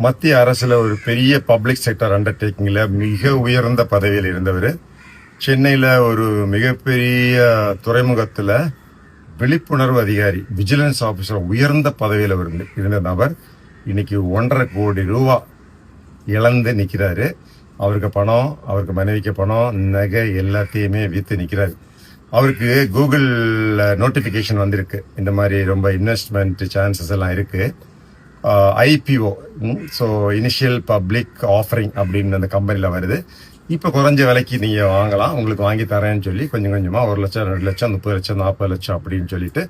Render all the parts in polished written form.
மத்திய அரசுல ஒரு பெரிய பப்ளிக் செக்டர் அண்டர்டேக்கிங்ல மிக உயர்ந்த பதவியில் இருந்தவர். சென்னையில ஒரு மிகப்பெரிய துறைமுகத்துல விழிப்புணர்வு அதிகாரி, விஜிலன்ஸ் ஆபீசர், உயர்ந்த பதவியில் இருந்த நபர் இன்னைக்கு 1.5 கோடி ரூபாய் இழந்து நிக்கிறாரு. அவருக்கு பணம், அவருக்கு மனைவிக்கு பணம், நகை எல்லாத்தையுமே வித்து நிக்கிறாரு. அவருக்கு கூகுள் நோட்டிபிகேஷன் வந்திருக்கு, இந்த மாதிரி ரொம்ப இன்வெஸ்ட்மெண்ட் சான்சஸ் எல்லாம் இருக்கு. IPO, so initial public offering அப்படின்னு அந்த கம்பெனியில் வருது. இப்போ குறைஞ்ச விலைக்கு நீங்கள் வாங்கலாம், உங்களுக்கு வாங்கி தரேன்னு சொல்லி கொஞ்சம் கொஞ்சமாக 1 லட்சம், 2 லட்சம், 30 லட்சம், 40 லட்சம் அப்படின்னு சொல்லிட்டு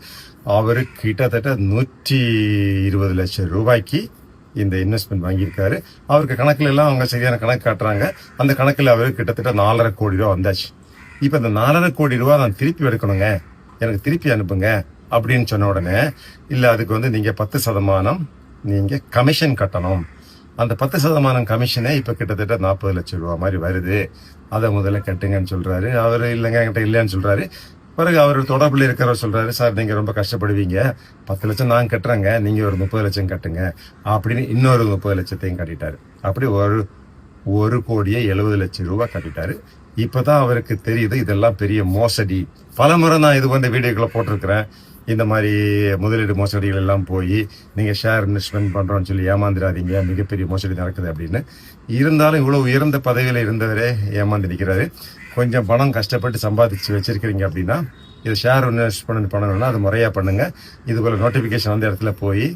அவர் கிட்டத்தட்ட 120 லட்சம் ரூபாய்க்கு இந்த இன்வெஸ்ட்மெண்ட் வாங்கியிருக்காரு. அவருக்கு கணக்குல எல்லாம் அவங்க சரியான கணக்கு காட்டுறாங்க. அந்த கணக்கில் அவருக்கு கிட்டத்தட்ட 4.5 கோடி ரூபா வந்தாச்சு. இப்போ இந்த 4.5 கோடி ரூபா நான் திருப்பி எடுக்கணுங்க, எனக்கு திருப்பி அனுப்புங்க அப்படின்னு சொன்ன உடனே, இல்லை அதுக்கு நீங்கள் 10% நீங்க கமிஷன் கட்டணும். அந்த 10% கமிஷனே இப்ப கிட்டத்தட்ட 40 லட்சம் ரூபாய் மாதிரி வருது, அதை முதல்ல கட்டுங்கன்னு சொல்றாரு. அவரு இல்லைங்க என்கிட்ட இல்லைன்னு சொல்றாரு. பிறகு அவர் தொடர்பில் இருக்கிறவர் சொல்றாரு, சார் நீங்க ரொம்ப கஷ்டப்படுவீங்க, 10 லட்சம் நான் கட்டுறேங்க, நீங்க ஒரு 30 லட்சம் கட்டுங்க அப்படின்னு இன்னொரு 30 லட்சத்தையும் கட்டிட்டாரு. அப்படி 1,70 லட்சம் ரூபாய் கட்டிட்டாரு. இப்பதான் அவருக்கு தெரியுது இதெல்லாம் பெரிய மோசடி. பலமுறை நான் இது போன்ற வீடியோக்களை போட்டிருக்கிறேன். இந்த மாதிரி முதலீடு மோசடிகள் எல்லாம் போய் நீங்கள் ஷேர் இன்வெஸ்ட்மெண்ட் பண்ணுறோன்னு சொல்லி ஏமாந்துடாதீங்க, மிகப்பெரிய மோசடி நடக்குது அப்படின்னு. இருந்தாலும் இவ்வளோ உயர்ந்த பதவியில் இருந்தவரே ஏமாந்து நிற்கிறாரு. கொஞ்சம் பணம் கஷ்டப்பட்டு சம்பாதிச்சு வச்சிருக்கிறீங்க அப்படின்னா, இது ஷேர் இன்வெஸ்ட்மெண்ட் பண்ணணும்னா அது முறையாக பண்ணுங்க. இதுபோல் நோட்டிஃபிகேஷன் வந்த இடத்துல போய்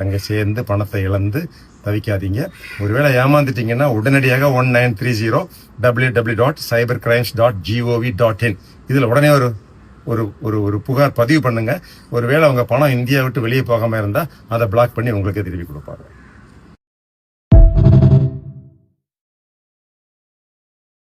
அங்கே சேர்ந்து பணத்தை இழந்து தவிக்காதீங்க. ஒருவேளை ஏமாந்துட்டீங்கன்னா உடனடியாக 1930 www.cybercrimes.gov.in இதில் உடனே ஒரு புகார் பதிவு பண்ணுங்க. ஒருவேளை உங்க பணம் இந்தியா விட்டு வெளியே போகாம இருந்தா அதை பிளாக் பண்ணி உங்களுக்கு திருப்பி கொடுப்பாங்க.